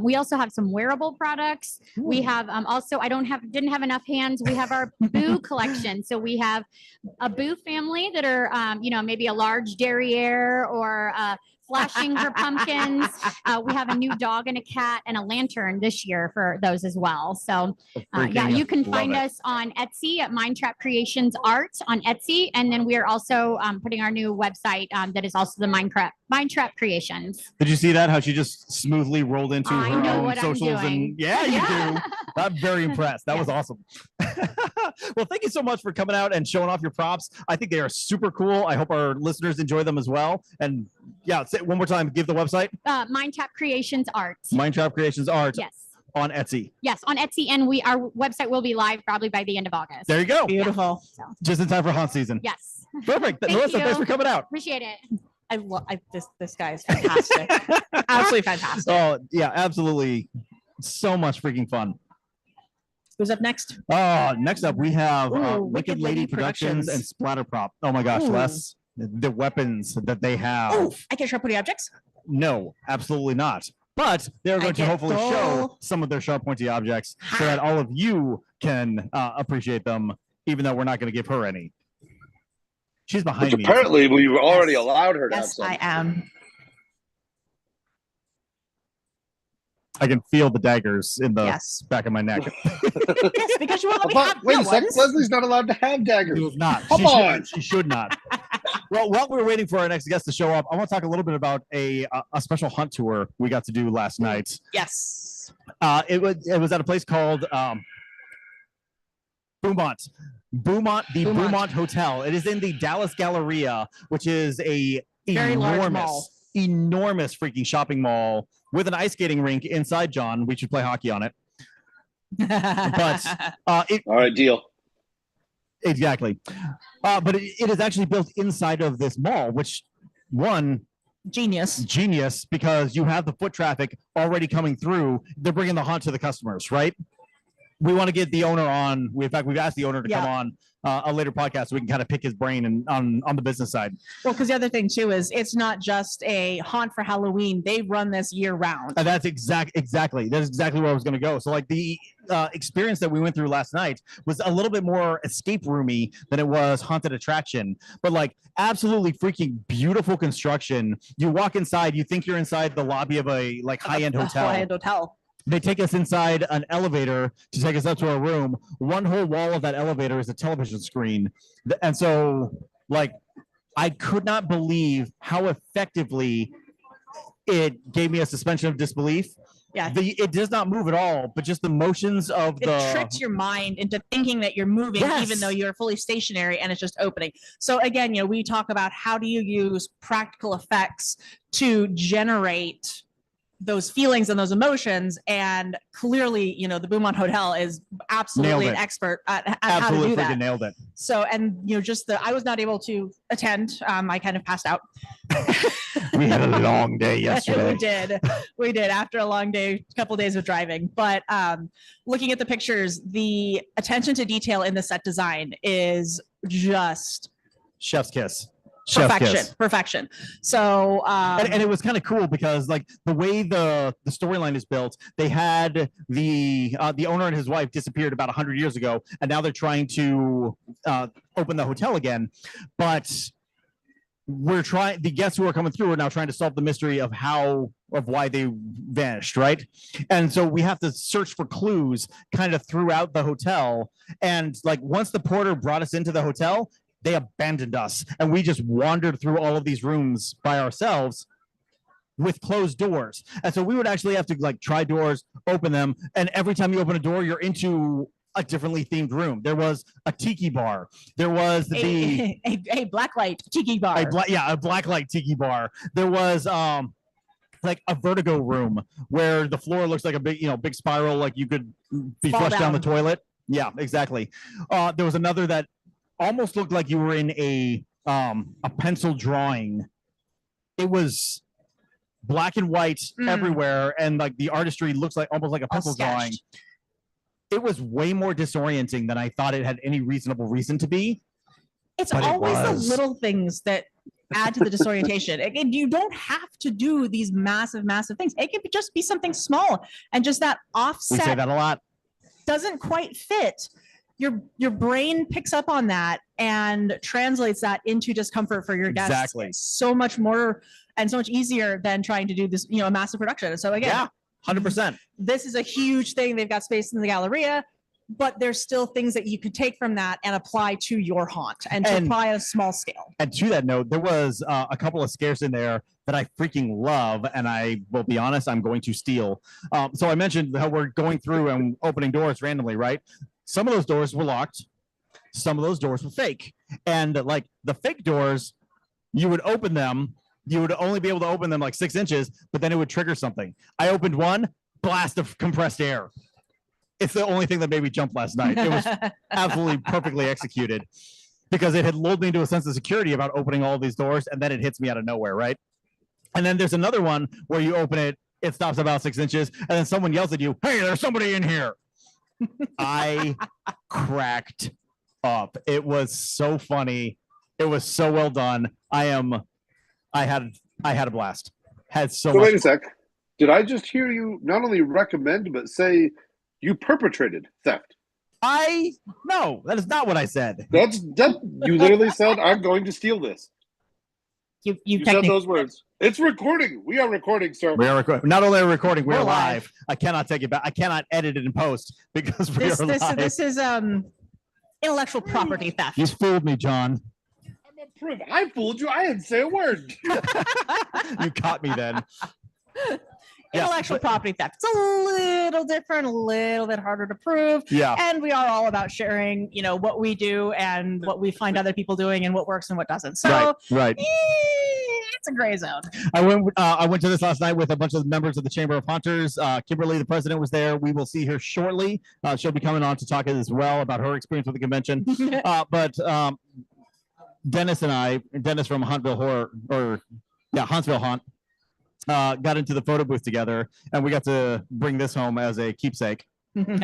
We also have some wearable products. We have also, didn't have enough hands. We have our Boo collection. So we have a Boo family that are, maybe a large derriere or flashing for pumpkins. We have a new dog and a cat and a lantern this year for those as well. So Freaking you can love find it. us on Etsy at Mindtrap Creations Art on Etsy. And then we are also putting our new website that is also the Mindtrap Creations. Did you see that? How she just smoothly rolled into I her know own what I'm socials doing. and yeah, you do. I'm very impressed. That was awesome. Well, thank you so much for coming out and showing off your props. I think they are super cool. I hope our listeners enjoy them as well. And yeah, say it one more time. Give the website. Mindtrap Creations Art. Mindtrap Creations Art Yes. on Etsy. Yes, on Etsy, and our website will be live probably by the end of August. There you go. Beautiful. So Just in time for haunt season. yes, Perfect. Thank Melissa, thanks you. for coming out. appreciate it. I love this guy is fantastic. Absolutely fantastic. Oh, yeah, absolutely. So much freaking fun. Who's up next? Next up, we have Ooh, Wicked Lady Productions and Splatter Prop. Oh my gosh, Ooh. Les, the weapons that they have. Oh, I can sharp pointy objects. No, absolutely not. But they're I going to get hopefully show dull. some of their sharp, pointy objects so that all of you can appreciate them, even though we're not going to give her any. She's behind Which me. apparently we've already Yes. allowed her to have Yes, some. I am. I can feel the daggers in the Yes. back of my neck. Yes, because you won't let me But have wait a real second, ones. Leslie's not allowed to have daggers. She was not. Come she on. She should not. Well, while we're waiting for our next guest to show up, I want to talk a little bit about a special hunt tour we got to do last night. Yes. It was at a place called Beaumont. The Beaumont Hotel. It is in the Dallas Galleria, which is a Very large mall. enormous freaking shopping mall with an ice skating rink inside. John, we should play hockey on it. But All right, deal. Exactly. But it is actually built inside of this mall, which one genius because you have the foot traffic already coming through. They're bringing the haunt to the customers, right? We want to get the owner on. In fact, we've asked the owner to come on a later podcast so we can kind of pick his brain and on the business side. Well, because the other thing too is it's not just a haunt for Halloween. They run this year round. And that's exactly where I was going to go. So like the experience that we went through last night was a little bit more escape roomy than it was haunted attraction, but like absolutely freaking beautiful construction. You walk inside, you think you're inside the lobby of a like high-end hotel. High-end hotel. They take us inside an elevator to take us up to our room. One whole wall of that elevator is a television screen. And so, like, I could not believe how effectively it gave me a suspension of disbelief. Yeah. It does not move at all, but just the motions of it tricks your mind into thinking that you're moving, even though you're fully stationary and it's just opening. So again, we talk about how do you use practical effects to generate those feelings and those emotions, and clearly the Beaumont Hotel is absolutely an expert at how to do that. Nailed it. So and I was not able to attend. I kind of passed out. We had a long day yesterday. we did after a long day, a couple of days of driving, but looking at the pictures, the attention to detail in the set design is just chef's kiss. Perfection. So and it was kind of cool because like the way the storyline is built, they had the owner and his wife disappeared about 100 years ago, and now they're trying to open the hotel again, but the guests who are coming through are now trying to solve the mystery of why they vanished, right? And so we have to search for clues kind of throughout the hotel, and like once the porter brought us into the hotel, they abandoned us and we just wandered through all of these rooms by ourselves with closed doors. And so we would actually have to like try doors, open them, and every time you open a door, you're into a differently themed room. There was a tiki bar. There was a blacklight tiki bar. A blacklight tiki bar. There was like a vertigo room where the floor looks like a big spiral, like you could be flushed down the toilet. Yeah, exactly. There was another that almost looked like you were in a pencil drawing. It was black and white everywhere, and like the artistry looks like almost like a pencil drawing. It was way more disorienting than I thought it had any reasonable reason to be. It's always the little things that add to the disorientation. Again, you don't have to do these massive things. It could just be something small, and just that offset. We say that a lot. Doesn't quite fit. Your brain picks up on that and translates that into discomfort for your guests. Exactly. So much more and so much easier than trying to do this, a massive production. So again, 100%. This is a huge thing. They've got space in the Galleria, but there's still things that you could take from that and apply to your haunt and to apply at a small scale. And to that note, there was a couple of scares in there that I freaking love, and I will be honest, I'm going to steal. So I mentioned how we're going through and opening doors randomly, right? Some of those doors were locked. Some of those doors were fake. And like the fake doors, you would open them. You would only be able to open them like 6 inches, but then it would trigger something. I opened one, blast of compressed air. It's the only thing that made me jump last night. It was absolutely perfectly executed because it had lulled me into a sense of security about opening all these doors, and then it hits me out of nowhere, right? And then there's another one where you open it, it stops about 6 inches, and then someone yells at you, "Hey, there's somebody in here." I cracked up. It was so funny. It was so well done. I had a blast. Had so much. Wait a sec. Did I just hear you not only recommend but say you perpetrated theft? No, that is not what I said. That you literally said I'm going to steal this. You said those words. It's recording. We are recording, sir. We are recording. Not only are we recording, we're live. I cannot take it back. I cannot edit it in post because we are live. This is intellectual property theft. You fooled me, John. I fooled you. I didn't say a word. You caught me then. Intellectual property theft. It's a little different, a little bit harder to prove. Yeah. And we are all about sharing, what we do and what we find other people doing and what works and what doesn't. So right. It's a gray zone. I went to this last night with a bunch of members of the Chamber of Hunters. Kimberly, the president, was there. We will see her shortly. She'll be coming on to talk as well about her experience with the convention. But Dennis from Huntsville Hunt, got into the photo booth together, and we got to bring this home as a keepsake. And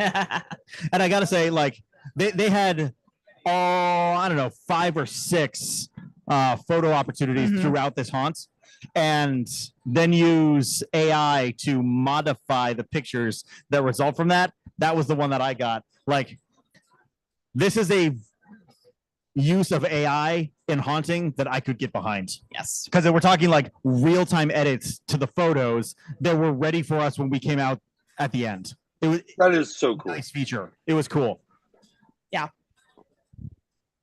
I got to say, like, they had, I don't know, 5 or 6 photo opportunities throughout this haunt, and then use AI to modify the pictures that result from that. That was the one that I got. Like, this is a use of AI in haunting that I could get behind. Yes. Because we're talking like real-time edits to the photos that were ready for us when we came out at the end. That is so cool. Nice feature. It was cool. Yeah.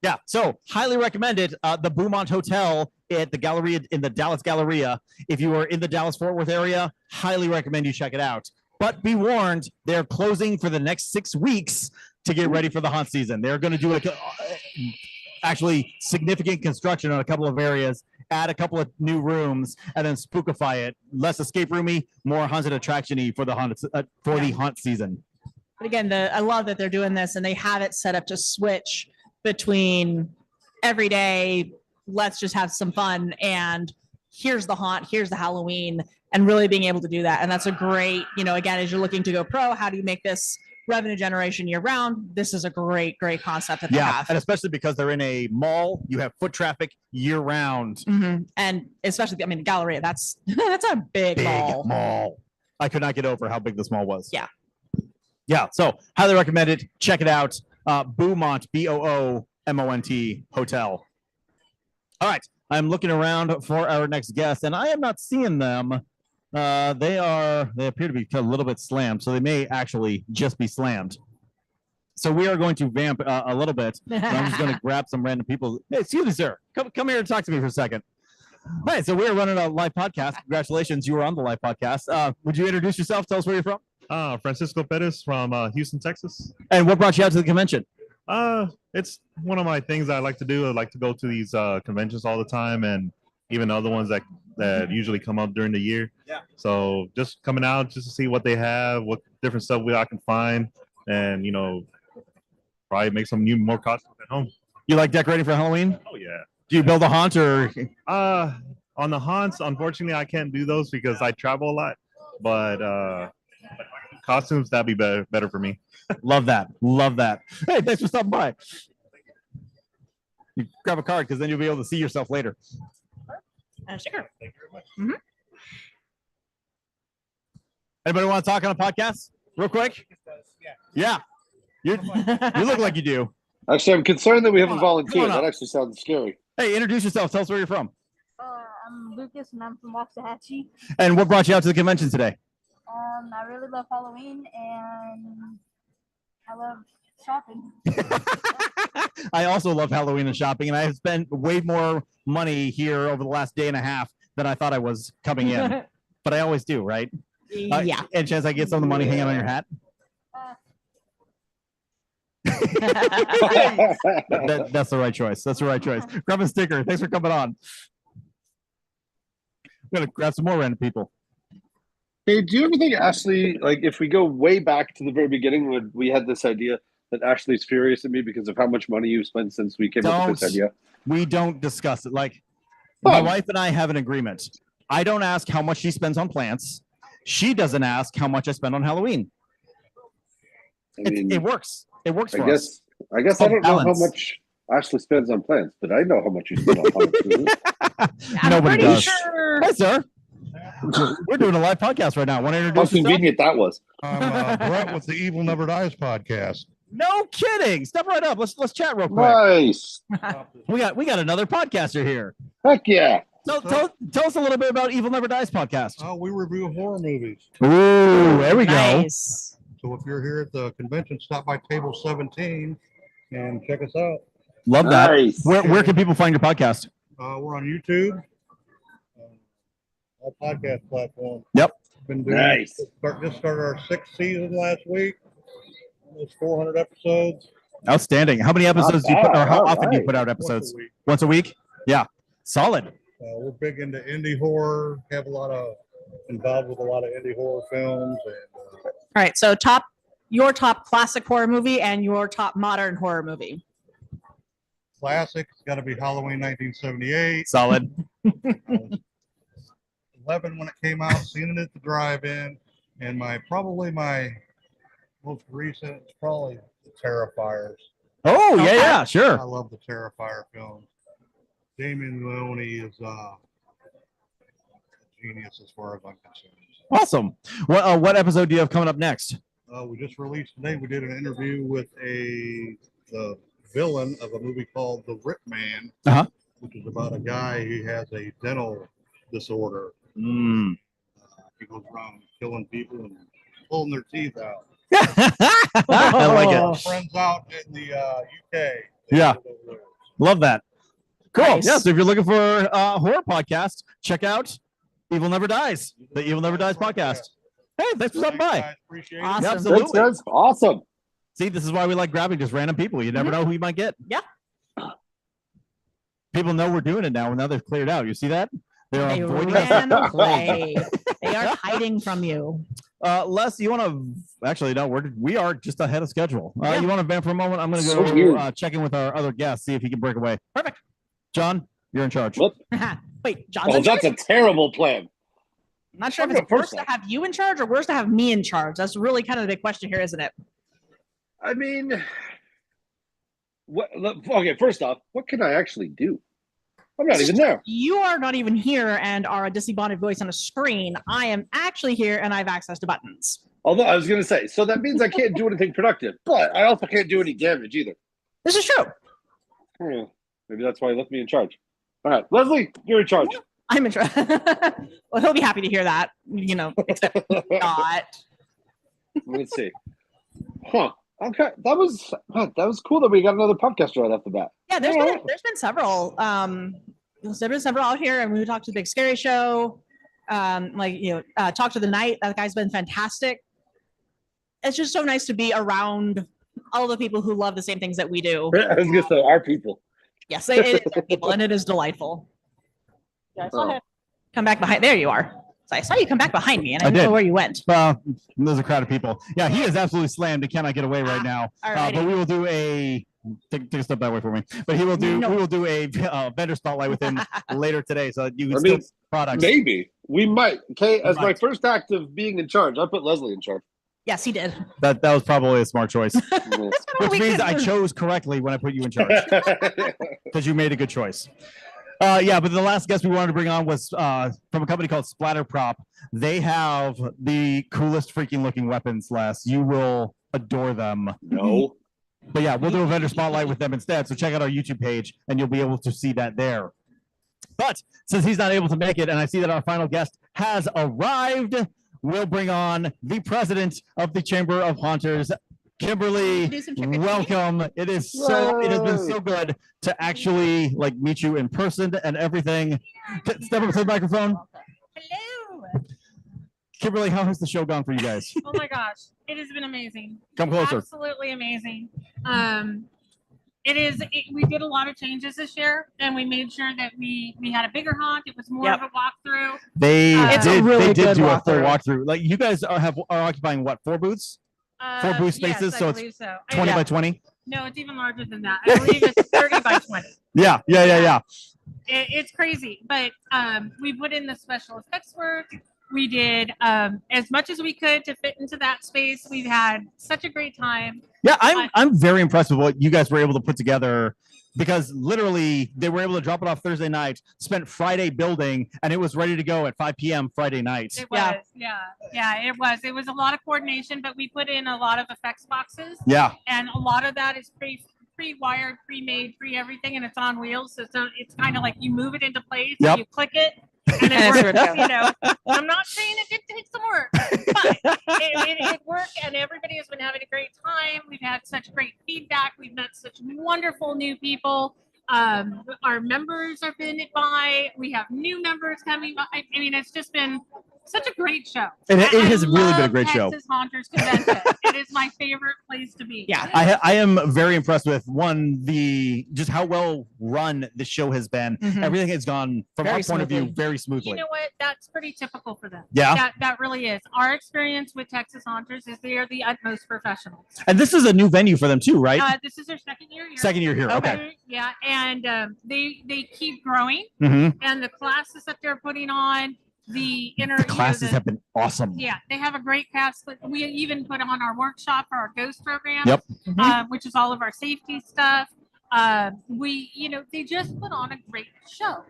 Yeah. So highly recommended. The Beaumont Hotel at the Galleria in the Dallas Galleria. If you are in the Dallas-Fort Worth area, highly recommend you check it out. But be warned, they're closing for the next 6 weeks to get ready for the haunt season. They're going to do actually significant construction on a couple of areas, add a couple of new rooms, and then spookify it. Less escape roomy, more haunted attraction-y for the haunt season. But again, I love that they're doing this, and they have it set up to switch between every day, let's just have some fun, and here's the haunt, here's the Halloween, and really being able to do that. And that's a great, again, as you're looking to go pro, how do you make this revenue generation year round? This is a great concept that they have. And especially because they're in a mall, you have foot traffic year round. And especially, Galleria, that's a big mall. I could not get over how big this mall was. Yeah. So highly recommend it. Check it out. Beaumont, BOOMONT Hotel. All right, I'm looking around for our next guest, and I am not seeing them. They appear to be a little bit slammed, so they may actually just be slammed. So we are going to vamp a little bit. I'm just going to grab some random people. Hey, excuse me, sir. Come here and talk to me for a second. All right, so we are running a live podcast. Congratulations, you were on the live podcast. Would you introduce yourself? Tell us where you're from. Francisco Perez from Houston, Texas. And what brought you out to the convention? It's one of my things I like to do. I like to go to these conventions all the time, and even other ones that usually come up during the year. Yeah. So just coming out just to see what they have, what different stuff I can find, and probably make some more costumes at home. You like decorating for Halloween? Oh yeah. Do you build a haunt or? On the haunts, unfortunately, I can't do those because I travel a lot. But costumes, that'd be better for me. Love that. Hey, thanks for stopping by. You grab a card because then you'll be able to see yourself later. Sure. Thank you very much. Anybody want to talk on a podcast real quick? Yeah. You look like you do. Actually, I'm concerned that we haven't volunteered. Come on up. That actually sounds scary. Hey, introduce yourself. Tell us where you're from. I'm Lucas, and I'm from Waxahachie. And what brought you out to the convention today? I really love Halloween, and I love shopping. I also love Halloween and shopping, and I have spent way more money here over the last day and a half than I thought I was coming in. But I always do, right? Yeah. And chance I get some of the money hanging on your hat? That's the right choice. Grab a sticker. Thanks for coming on. I'm going to grab some more random people. Hey, do you ever think Ashley, like if we go way back to the very beginning when we had this idea that Ashley's furious at me because of how much money you've spent since we came up with this idea? We don't discuss it. Like my wife and I have an agreement. I don't ask how much she spends on plants. She doesn't ask how much I spend on Halloween. It works. It works for us. I guess I don't know how much Ashley spends on plants, but I know how much you spend on plants. Nobody does. Sure. Hi, sir. We're doing a live podcast right now. Want to How introduce yourself? convenient that was. I'm Brett with the Evil Never Dies podcast. No kidding. Step right up. Let's chat real quick. Nice. We got another podcaster here. Heck yeah. Tell us a little bit about Evil Never Dies podcast. We review horror movies. Ooh, there we go. Nice. So if you're here at the convention, stop by table 17 and check us out. Love that. Nice. Where can people find your podcast? We're on YouTube, all podcast platforms. Yep. Been doing Nice. Just started our 6th season last week. Almost 400 episodes. Outstanding. How many episodes do you put, or how All often do you right. put out episodes? Once a week. Once a week? Yeah. Solid. We're big into indie horror. Have involved with a lot of indie horror films. And All right. So your top classic horror movie and your top modern horror movie. classic, it's got to be Halloween 1978. Solid. 11 when it came out, seen it at the drive-in, and probably my most recent is probably the Terrifiers. Oh yeah, I sure. love the Terrifier films. Damien Leone is a genius as far as I'm concerned. Awesome. What episode do you have coming up next? We just released today. We did an interview with the villain of a movie called The Rip Man, which is about a guy who has a dental disorder. Mm. He goes around killing people and pulling their teeth out. I like it. Friends out in the UK. Yeah. Love that. Cool. Nice. Yeah. So if you're looking for a horror podcast, check out Evil Never Dies, the Evil Never Dies podcast. Hey, thanks for stopping by. Appreciate it. Awesome. Yeah, absolutely. Thanks, guys. Awesome. See, this is why we like grabbing just random people. You never know who you might get. Yeah. People know we're doing it now. Now they've cleared out. You see that? They're They avoiding ran us. away. They are hiding from you. Les, you want to actually no? We are just ahead of schedule. Yeah. You want to vamp for a moment? I'm going to So go weird. check in with our other guest, see if he can break away. Perfect. John, you're in charge. Whoop. Wait, John's Oh, in charge? that's a terrible plan. I'm not sure if I'm it's the worse first to one. have you in charge or worse to have me in charge. That's really kind of the big question here, isn't it? I mean, okay, first off, what can I actually do? I'm not even there. You are not even here and are a disembodied voice on a screen. I am actually here and I have access to buttons. Although I was going to say, so that means I can't do anything productive, but I also can't do any damage either. This is true. Maybe that's why he left me in charge. All right, Leslie, you're in charge. I'm in charge. Well, he'll be happy to hear that, except not. Let's see. Huh. Okay, that was cool that we got another podcast right off the bat. Yeah, there's been several. There's been several out here, and we talked to the Big Scary Show. Talk to the Night. That guy's been fantastic. It's just so nice to be around all the people who love the same things that we do. I was going to say, our people. Yes, it is our people, and it is delightful. Yeah, I saw him come back behind. There you are. So I saw you come back behind me, and I didn't know where you went. There's a crowd of people. Yeah, he is absolutely slammed. He cannot get away right now. But we will do take a step that way for me. But we will do a vendor spotlight with him later today, so you can still products. Maybe we might. Okay, as my first act of being in charge, I put Leslie in charge. Yes, he did. That was probably a smart choice. Which means I do. chose correctly when I put you in charge because you made a good choice. But the last guest we wanted to bring on was from a company called Splatter Prop. They have the coolest freaking looking weapons, Les. You will adore them. No. But yeah, we'll do a vendor spotlight with them instead. So check out our YouTube page and you'll be able to see that there. But since he's not able to make it, and I see that our final guest has arrived, we'll bring on the president of the Chamber of Haunters, Kimberly. Welcome. It has been so good to actually meet you in person and everything. Step up to the microphone. Hello. Kimberly, how has the show gone for you guys? Oh my gosh, it has been amazing. Come closer. Absolutely amazing. We did a lot of changes this year, and we made sure that we had a bigger haunt. It was more of a walkthrough. They did do a full walkthrough. walkthrough. You guys are occupying what, 4 booths? 4 booth spaces, yes, so I it's believe so. 20 by 20. No, it's even larger than that. I believe it's 30 by 20. Yeah. It's crazy, but we put in the special effects work. We did as much as we could to fit into that space. We've had such a great time. Yeah, I'm very impressed with what you guys were able to put together, because literally they were able to drop it off Thursday night, spent Friday building, and it was ready to go at 5 p.m. Friday night. It was, yeah, it was. It was a lot of coordination, but we put in a lot of effects boxes. Yeah. And a lot of that is pre-wired, pre-made, pre-everything, and it's on wheels. So it's kind of like you move it into place, and you click it, and it works. I'm not saying it did take some work, but it worked, and everybody has been having a great time. We've had such great feedback. We've met such wonderful new people. Our members have been by. We have new members coming by. I mean, it's just been such a great show. It has really been a love great show. Texas Haunters Convention. It is my favorite place to be. Yeah. I am very impressed with just how well run the show has been. Mhm. Everything has gone from Very our point of view smoothly. very smoothly. You know what? That's pretty typical for them. Yeah. That really is. Our experience with Texas Haunters is they are the utmost professionals. And this is a new venue for them too, right? This is their second year here. Second year here. Okay. Yeah, and they keep growing, Mhm. and the classes that they're putting on, the Classes have been awesome. Yeah, they have a great class. But we even put on our workshop for our ghost program, Yep. Which is all of our safety stuff. They just put on a great show.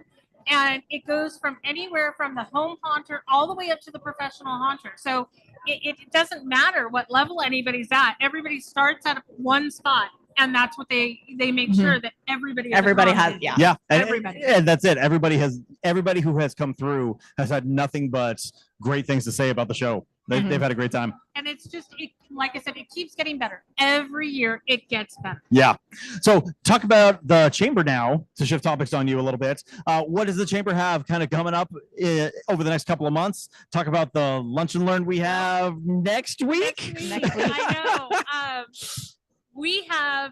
And it goes from anywhere from the home haunter all the way up to the professional haunter. So it doesn't matter what level anybody's at. Everybody starts at one spot, and that's what they make sure that everybody has, Yeah, and, everybody. and that's it. Everybody who has come through has had nothing but great things to say about the show. They've had a great time. And it's just, like I said, it keeps getting better. Every year it gets better. Yeah. So talk about the chamber now, to shift topics on you a little bit. What does the chamber have kind of coming up over the next couple of months? Talk about the lunch and learn we have next week. I know. We have,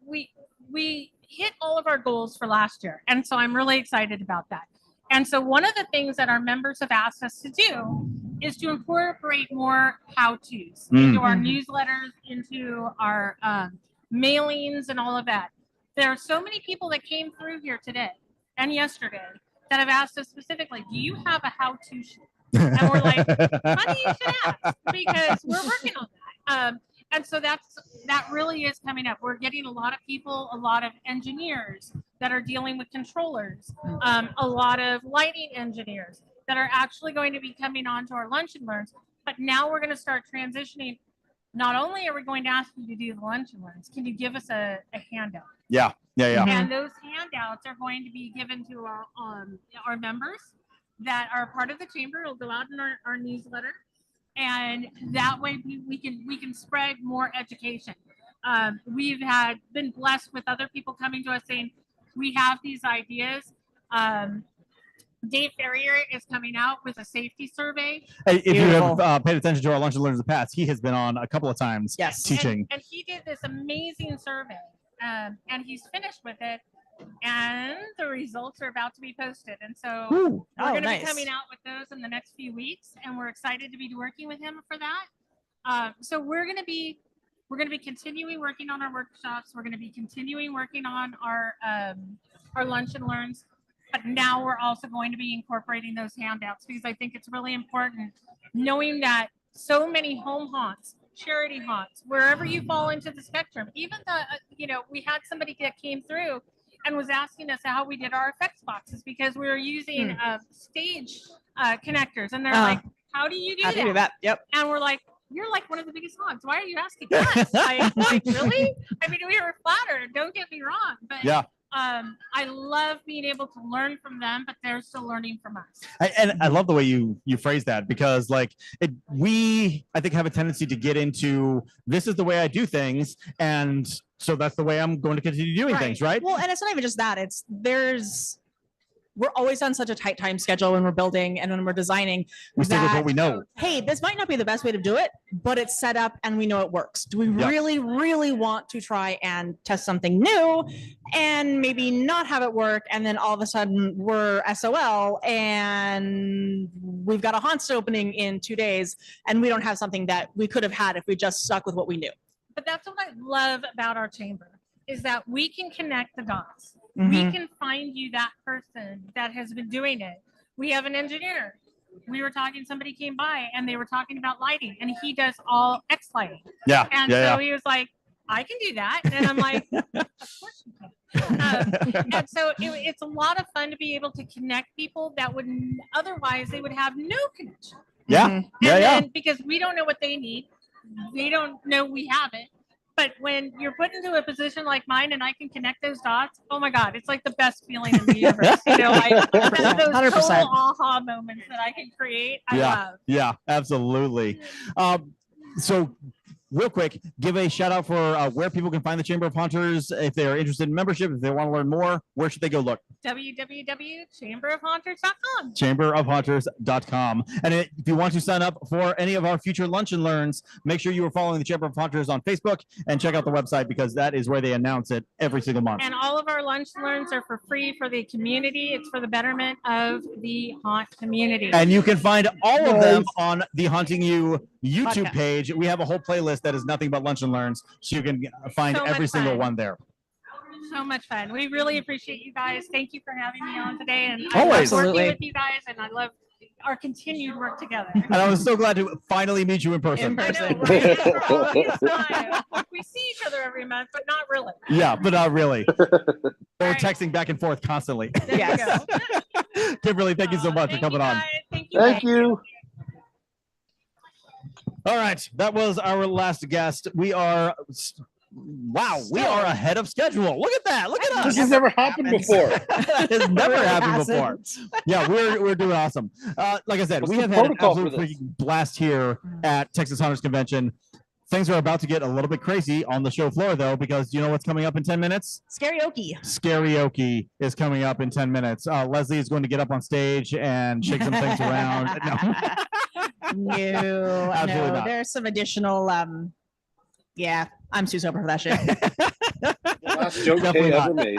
we hit all of our goals for last year. And so I'm really excited about that. And so one of the things that our members have asked us to do is to incorporate more how-tos into our newsletters, into our mailings and all of that. There are so many people that came through here today and yesterday that have asked us specifically, do you have a how-to sheet? And we're like, honey, you should ask, because we're working on that. And so that really is coming up. We're getting a lot of people, a lot of engineers that are dealing with controllers, a lot of lighting engineers that are actually going to be coming on to our lunch and learns. But now we're going to start transitioning. Not only are we going to ask you to do the lunch and learns, can you give us a handout? Yeah. And those handouts are going to be given to our members that are part of the chamber. It'll go out in our newsletter. And that way we can spread more education. We've been blessed with other people coming to us saying, we have these ideas. Dave Ferrier is coming out with a safety survey. If you have paid attention to our lunch and learns in the past, he has been on a couple of times teaching. And he did this amazing survey, and he's finished with it. And the results are about to be posted. And so we're going to be coming out with those in the next few weeks. And we're excited to be working with him for that. So we're going to be continuing working on our workshops. We're going to be continuing working on our lunch and learns. But now we're also going to be incorporating those handouts, because I think it's really important knowing that so many home haunts, charity haunts, wherever you fall into the spectrum, even we had somebody that came through and was asking us how we did our effects boxes, because we were using stage connectors, and they're like, how do you do that? Yep. And we're like, you're like one of the biggest haunts. Why are you asking us? like really? I mean, we were flattered. Don't get me wrong, but I love being able to learn from them, but they're still learning from us. And I love the way you phrase that, because we I think have a tendency to get into, this is the way I do things, and so that's the way I'm going to continue doing things, right? Well, and it's not even just that. We're always on such a tight time schedule when we're building and when we're designing. We stick with what we know. Hey, this might not be the best way to do it, but it's set up and we know it works. Do we really, really want to try and test something new and maybe not have it work? And then all of a sudden we're SOL and we've got a haunts opening in 2 days and we don't have something that we could have had if we just stuck with what we knew. But that's what I love about our chamber, is that we can connect the dots. We can find you that person that has been doing it. We have an engineer. Somebody came by and they were talking about lighting, and he does all X lighting. Yeah. And so he was like, I can do that. And I'm like, of course you can. And so it's a lot of fun to be able to connect people that would otherwise they would have no connection. Yeah. And because we don't know what they need. They don't know we have it. But when you're put into a position like mine and I can connect those dots, oh my God, it's like the best feeling in the universe. Like those 100%. total aha moments that I can create. I love. Yeah, absolutely. So real quick, give a shout out for where people can find the Chamber of Haunters if they are interested in membership. If they want to learn more, where should they go look? www.chamberofhaunters.com. Chamberofhaunters.com. And if you want to sign up for any of our future lunch and learns, make sure you are following the Chamber of Haunters on Facebook and check out the website because that is where they announce it every single month. And all of our lunch and learns are for free for the community. It's for the betterment of the haunt community. And you can find all of them on the Haunting You YouTube page. We have a whole playlist that is nothing but lunch and learns, so you can find every single one there. So much fun. We really appreciate you guys. Thank you for having me on today. And Always. I love working with you guys, and I love our continued work together. And I was so glad to finally meet you in person. I know, right? After all this time. We see each other every month, but not really. Yeah, but not really. We're texting back and forth constantly. Yes. Kimberly, thank you so much for coming on. Thank you. All right, that was our last guest. We are, wow, we are ahead of schedule. Look at that. Look at us. This has never happened before. It's never happened before. Yeah, we're doing awesome. Like I said, we have had an absolute freaking blast here at Texas Hunters Convention. Things are about to get a little bit crazy on the show floor, though, because you know what's coming up in 10 minutes? Scarioki. Scarioki is coming up in 10 minutes. Leslie is going to get up on stage and shake some things around. No, Absolutely not. There's some additional. Yeah, I'm too sober for that shit. Last joke Kay ever made.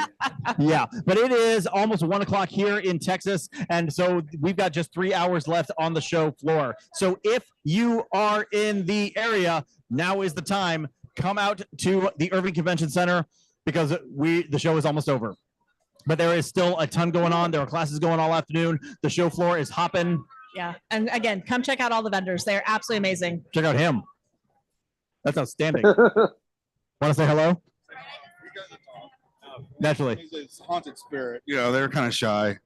Yeah, but it is almost 1 o'clock here in Texas, and so we've got just 3 hours left on the show floor. So if you are in the area, now is the time. Come out to the Irving Convention Center because the show is almost over. But there is still a ton going on. There are classes going all afternoon. The show floor is hopping. Yeah, and again, come check out all the vendors. They're absolutely amazing. Check out him. That's outstanding. Want to say hello? Naturally. It's haunted spirit. You know, they're kind of shy.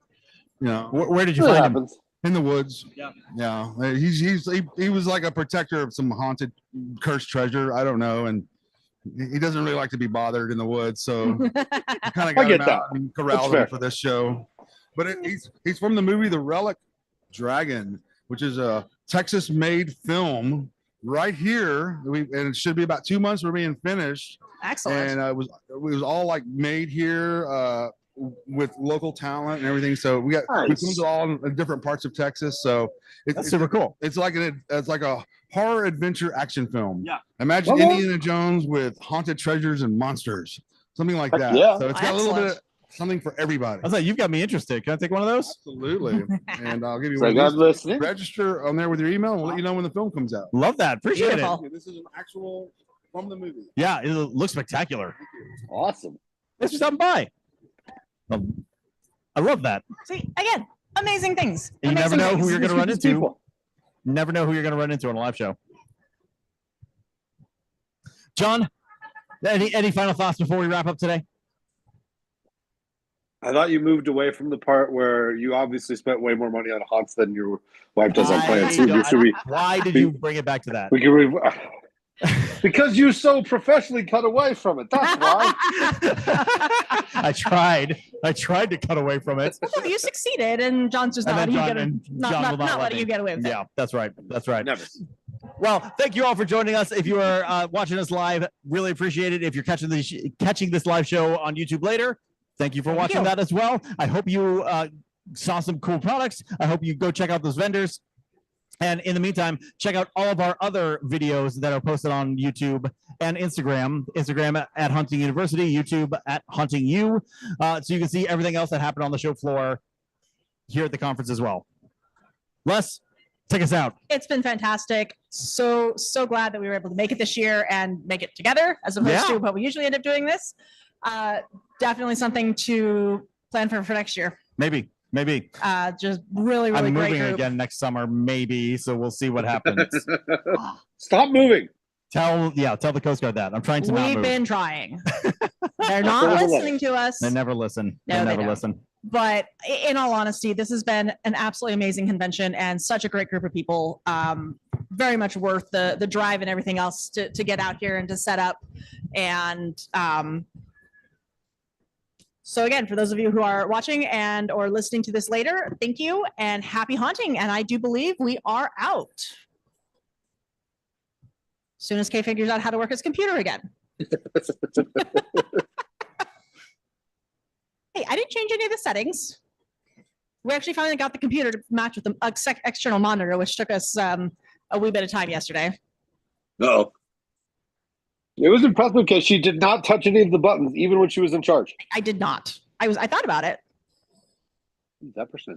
You know, where did you find him? In the woods. Yeah. Yeah. He was like a protector of some haunted, cursed treasure. I don't know, and he doesn't really like to be bothered in the woods, so kind of got him out and corralled him for this show. But he's from the movie The Relic Dragon, which is a Texas-made film right here. And it should be about 2 months for being finished. Excellent. And it was all like made here with local talent and everything. So we filmed it all in different parts of Texas. So that's super cool. It's like a horror adventure action film. Yeah. Imagine Indiana Jones with haunted treasures and monsters, something like that. Yeah. So it's got a little bit of something for everybody. I was like, you've got me interested. Can I take one of those? Absolutely. And I'll give you So one. God listening. Register on there with your email, and we'll let you know when the film comes out. Love that. Appreciate it. This is an actual from the movie. Yeah, it looks spectacular. Awesome. Thanks for stopping by. I love that. See, again, amazing things. You never know who you're going to run into. People. Never know who you're going to run into on a live show. John, any final thoughts before we wrap up today? I thought you moved away from the part where you obviously spent way more money on haunts than your wife does on plans. Why did you bring it back to that? We can because you so professionally cut away from it. That's why. I tried to cut away from it. Well, you succeeded, and John's just not letting you get away with it. Yeah, that's right. That's right. Never. Well, thank you all for joining us. If you are watching us live, really appreciate it. If you're catching this live show on YouTube later, thank you for watching that as well. I hope you saw some cool products. I hope you go check out those vendors. And in the meantime, check out all of our other videos that are posted on YouTube and Instagram. Instagram at Hunting University, YouTube at Hunting You. So you can see everything else that happened on the show floor here at the conference as well. Les, take us out. It's been fantastic. So glad that we were able to make it this year and make it together as opposed to what we usually end up doing this. Definitely something to plan for next year. Maybe. Just really I'm great moving group. again next summer, maybe. So we'll see what happens. Stop moving. Tell the Coast Guard that. I'm trying to not move. We've been trying. They're not listening to us. They never listen. No, they they never don't. listen. But in all honesty, this has been an absolutely amazing convention and such a great group of people. Very much worth the drive and everything else to get out here and to set up. And so again, for those of you who are watching and or listening to this later, thank you and happy haunting. And I do believe we are out. soon as Kay figures out how to work his computer again. Hey, I didn't change any of the settings. We actually finally got the computer to match with the external monitor, which took us a wee bit of time yesterday. No. It was impressive because she did not touch any of the buttons, even when she was in charge. I did not. I thought about it. That person.